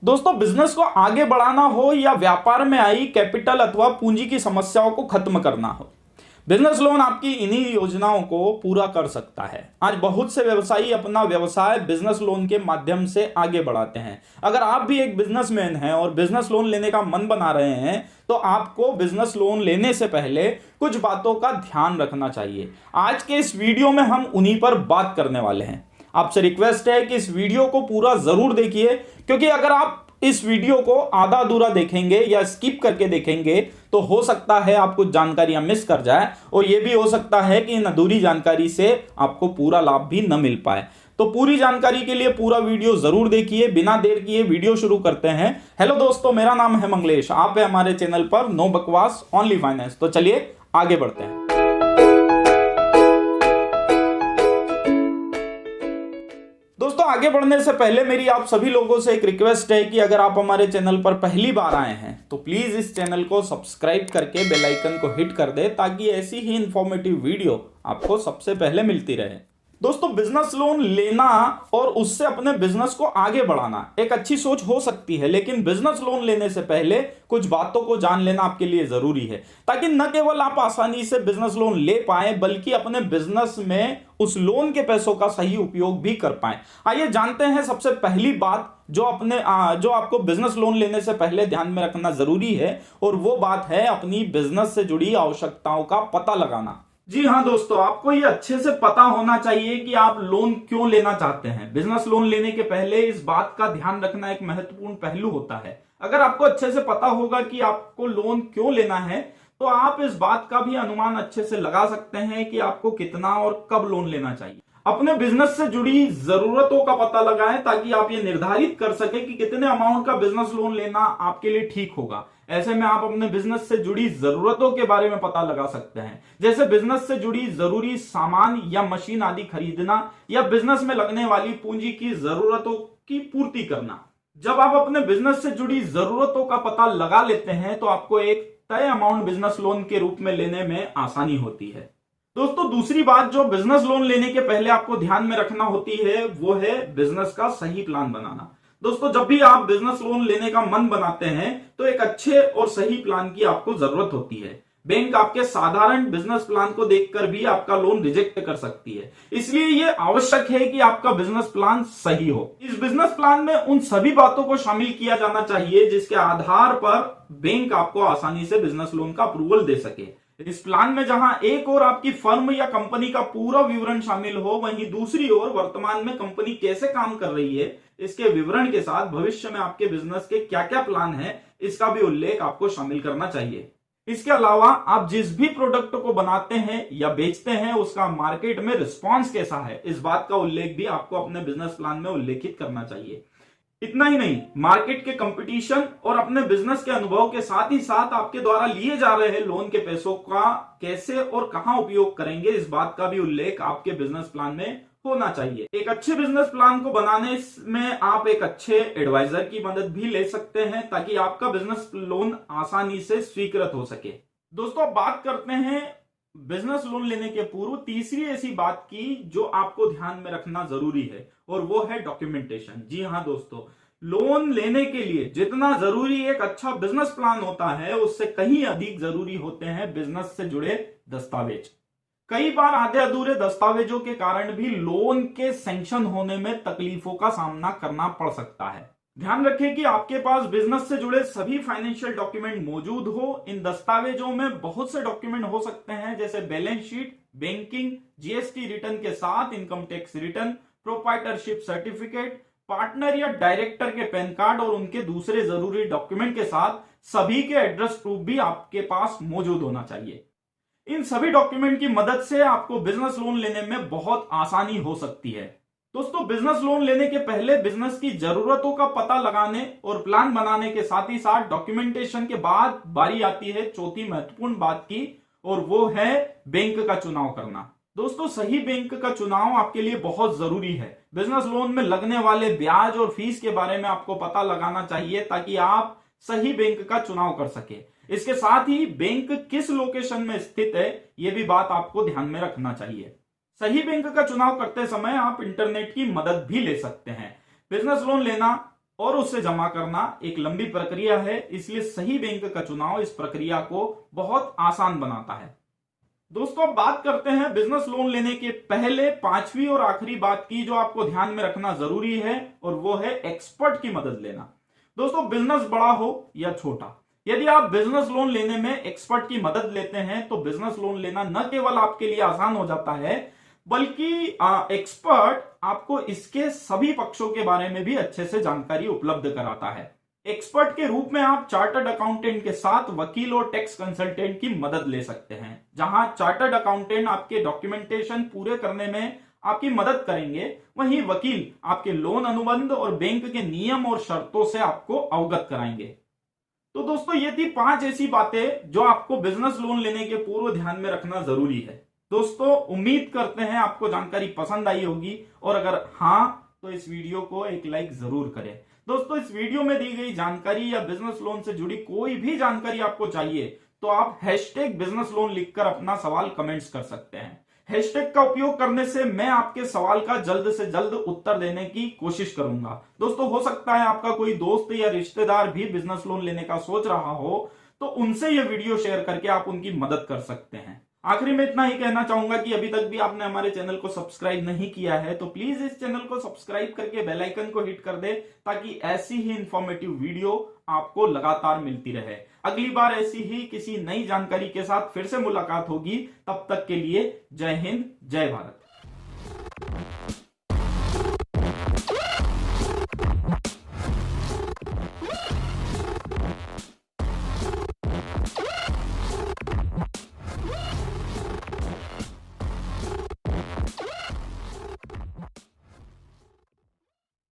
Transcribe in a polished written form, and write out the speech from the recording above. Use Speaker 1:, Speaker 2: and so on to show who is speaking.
Speaker 1: दोस्तों, बिजनेस को आगे बढ़ाना हो या व्यापार में आई कैपिटल अथवा पूंजी की समस्याओं को खत्म करना हो, बिजनेस लोन आपकी इन्हीं योजनाओं को पूरा कर सकता है। आज बहुत से व्यवसायी अपना व्यवसाय बिजनेस लोन के माध्यम से आगे बढ़ाते हैं। अगर आप भी एक बिजनेसमैन हैं और बिजनेस लोन लेने का मन बना रहे हैं तो आपको बिजनेस लोन लेने से पहले कुछ बातों का ध्यान रखना चाहिए। आज के इस वीडियो में हम उन्हीं पर बात करने वाले हैं। आपसे रिक्वेस्ट है कि इस वीडियो को पूरा जरूर देखिए, क्योंकि अगर आप इस वीडियो को आधा अधूरा देखेंगे या स्किप करके देखेंगे तो हो सकता है आप कुछ जानकारियां मिस कर जाए, और यह भी हो सकता है कि इन अधूरी जानकारी से आपको पूरा लाभ भी न मिल पाए। तो पूरी जानकारी के लिए पूरा वीडियो जरूर देखिए। बिना देर किए वीडियो शुरू करते हैं। हेलो दोस्तों, मेरा नाम है मंगलेश, आप है हमारे चैनल पर नो बकवास ओनली फाइनेंस। तो चलिए आगे बढ़ते हैं। दोस्तों, आगे बढ़ने से पहले मेरी आप सभी लोगों से एक रिक्वेस्ट है कि अगर आप हमारे चैनल पर पहली बार आए हैं तो प्लीज इस चैनल को सब्सक्राइब करके बेल आइकन को हिट कर दे, ताकि ऐसी ही इंफॉर्मेटिव वीडियो आपको सबसे पहले मिलती रहे। दोस्तों, बिजनेस लोन लेना और उससे अपने बिजनेस को आगे बढ़ाना एक अच्छी सोच हो सकती है, लेकिन बिजनेस लोन लेने से पहले कुछ बातों को जान लेना आपके लिए जरूरी है, ताकि न केवल आप आसानी से बिजनेस लोन ले पाए बल्कि अपने बिजनेस में उस लोन के पैसों का सही उपयोग भी कर पाए। आइए जानते हैं सबसे पहली बात जो आपको बिजनेस लोन लेने से पहले ध्यान में रखना जरूरी है, और वो बात है अपनी बिजनेस से जुड़ी आवश्यकताओं का पता लगाना। जी हाँ दोस्तों, आपको ये अच्छे से पता होना चाहिए कि आप लोन क्यों लेना चाहते हैं। बिजनेस लोन लेने के पहले इस बात का ध्यान रखना एक महत्वपूर्ण पहलू होता है। अगर आपको अच्छे से पता होगा कि आपको लोन क्यों लेना है तो आप इस बात का भी अनुमान अच्छे से लगा सकते हैं कि आपको कितना और कब लोन लेना चाहिए। अपने बिजनेस से जुड़ी जरूरतों का पता लगाएं, ताकि आप ये निर्धारित कर सके कि कितने अमाउंट का बिजनेस लोन लेना आपके लिए ठीक होगा। ऐसे में आप अपने बिजनेस से जुड़ी जरूरतों के बारे में पता लगा सकते हैं, जैसे बिजनेस से जुड़ी जरूरी सामान या मशीन आदि खरीदना, या बिजनेस में लगने वाली पूंजी की जरूरतों की पूर्ति करना। जब आप अपने बिजनेस से जुड़ी जरूरतों का पता लगा लेते हैं तो आपको एक तय अमाउंट बिजनेस लोन के रूप में लेने में आसानी होती है। दोस्तों, दूसरी बात जो बिजनेस लोन लेने के पहले आपको ध्यान में रखना होती है वो है बिजनेस का सही प्लान बनाना। दोस्तों, जब भी आप बिजनेस लोन लेने का मन बनाते हैं तो एक अच्छे और सही प्लान की आपको जरूरत होती है। बैंक आपके साधारण बिजनेस प्लान को देखकर भी आपका लोन रिजेक्ट कर सकती है, इसलिए यह आवश्यक है कि आपका बिजनेस प्लान सही हो। इस बिजनेस प्लान में उन सभी बातों को शामिल किया जाना चाहिए जिसके आधार पर बैंक आपको आसानी से बिजनेस लोन का अप्रूवल दे सके। इस प्लान में जहां एक ओर आपकी फर्म या कंपनी का पूरा विवरण शामिल हो, वहीं दूसरी ओर वर्तमान में कंपनी कैसे काम कर रही है इसके विवरण के साथ भविष्य में आपके बिजनेस के क्या क्या प्लान है इसका भी उल्लेख आपको शामिल करना चाहिए। इसके अलावा आप जिस भी प्रोडक्ट को बनाते हैं या बेचते हैं उसका मार्केट में रिस्पांस कैसा है, इस बात का उल्लेख भी आपको अपने बिजनेस प्लान में उल्लेखित करना चाहिए। इतना ही नहीं, मार्केट के कंपटीशन और अपने बिजनेस के अनुभव के साथ ही साथ आपके द्वारा लिए जा रहे लोन के पैसों का कैसे और कहां उपयोग करेंगे, इस बात का भी उल्लेख आपके बिजनेस प्लान में होना चाहिए। एक अच्छे बिजनेस प्लान को बनाने में आप एक अच्छे एडवाइजर की मदद भी ले सकते हैं, ताकि आपका बिजनेस लोन आसानी से स्वीकृत हो सके। दोस्तों, अब बात करते हैं बिजनेस लोन लेने के पूर्व तीसरी ऐसी बात की जो आपको ध्यान में रखना जरूरी है, और वो है डॉक्यूमेंटेशन। जी हाँ दोस्तों, लोन लेने के लिए जितना जरूरी एक अच्छा बिजनेस प्लान होता है उससे कहीं अधिक जरूरी होते हैं बिजनेस से जुड़े दस्तावेज। कई बार आधे अधूरे दस्तावेजों के कारण भी लोन के सैंक्शन होने में तकलीफों का सामना करना पड़ सकता है। ध्यान रखें कि आपके पास बिजनेस से जुड़े सभी फाइनेंशियल डॉक्यूमेंट मौजूद हो। इन दस्तावेजों में बहुत से डॉक्यूमेंट हो सकते हैं, जैसे balance sheet, banking, GST return के साथ income tax return, proprietorship certificate, partner या डायरेक्टर के पैन कार्ड और उनके दूसरे जरूरी डॉक्यूमेंट के साथ सभी के एड्रेस प्रूफ भी आपके पास मौजूद होना चाहिए। इन सभी डॉक्यूमेंट की मदद से आपको बिजनेस लोन लेने में बहुत आसानी हो सकती है। दोस्तों, बिजनेस लोन लेने के पहले बिजनेस की जरूरतों का पता लगाने और प्लान बनाने के साथ ही साथ डॉक्यूमेंटेशन के बाद बारी आती है चौथी महत्वपूर्ण बात की, और वो है बैंक का चुनाव करना। दोस्तों, सही बैंक का चुनाव आपके लिए बहुत जरूरी है। बिजनेस लोन में लगने वाले ब्याज और फीस के बारे में आपको पता लगाना चाहिए, ताकि आप सही बैंक का चुनाव कर सके। इसके साथ ही बैंक किस लोकेशन में स्थित है यह भी बात आपको ध्यान में रखना चाहिए। सही बैंक का चुनाव करते समय आप इंटरनेट की मदद भी ले सकते हैं। बिजनेस लोन लेना और उससे जमा करना एक लंबी प्रक्रिया है, इसलिए सही बैंक का चुनाव इस प्रक्रिया को बहुत आसान बनाता है। दोस्तों, अब बात करते हैं बिजनेस लोन लेने के पहले पांचवी और आखिरी बात की जो आपको ध्यान में रखना जरूरी है, और वो है एक्सपर्ट की मदद लेना। दोस्तों, बिजनेस बड़ा हो या छोटा, यदि आप बिजनेस लोन लेने में एक्सपर्ट की मदद लेते हैं तो बिजनेस लोन लेना न केवल आपके लिए आसान हो जाता है, बल्कि एक्सपर्ट आपको इसके सभी पक्षों के बारे में भी अच्छे से जानकारी उपलब्ध कराता है। एक्सपर्ट के रूप में आप चार्टर्ड अकाउंटेंट के साथ वकील और टैक्स कंसल्टेंट की मदद ले सकते हैं, जहां चार्टर्ड अकाउंटेंट आपके डॉक्यूमेंटेशन पूरे करने में आपकी मदद करेंगे, वहीं वकील आपके लोन अनुबंध और बैंक के नियम और शर्तों से आपको अवगत कराएंगे। तो दोस्तों, ये थी 5 ऐसी बातें जो आपको बिजनेस लोन लेने के पूर्व ध्यान में रखना जरूरी है। दोस्तों, उम्मीद करते हैं आपको जानकारी पसंद आई होगी, और अगर हां तो इस वीडियो को एक लाइक जरूर करें। दोस्तों, इस वीडियो में दी गई जानकारी या बिजनेस लोन से जुड़ी कोई भी जानकारी आपको चाहिए तो आप हैशटैग बिजनेस लोन लिखकर अपना सवाल कमेंट्स कर सकते हैं। हैशटैग का उपयोग करने से मैं आपके सवाल का जल्द से जल्द उत्तर देने की कोशिश करूंगा। दोस्तों, हो सकता है आपका कोई दोस्त या रिश्तेदार भी बिजनेस लोन लेने का सोच रहा हो, तो उनसे यह वीडियो शेयर करके आप उनकी मदद कर सकते हैं। आखिरी में इतना ही कहना चाहूंगा कि अभी तक भी आपने हमारे चैनल को सब्सक्राइब नहीं किया है तो प्लीज इस चैनल को सब्सक्राइब करके बेल आइकन को हिट कर दे, ताकि ऐसी ही इंफॉर्मेटिव वीडियो आपको लगातार मिलती रहे। अगली बार ऐसी ही किसी नई जानकारी के साथ फिर से मुलाकात होगी। तब तक के लिए जय हिंद, जय भारत।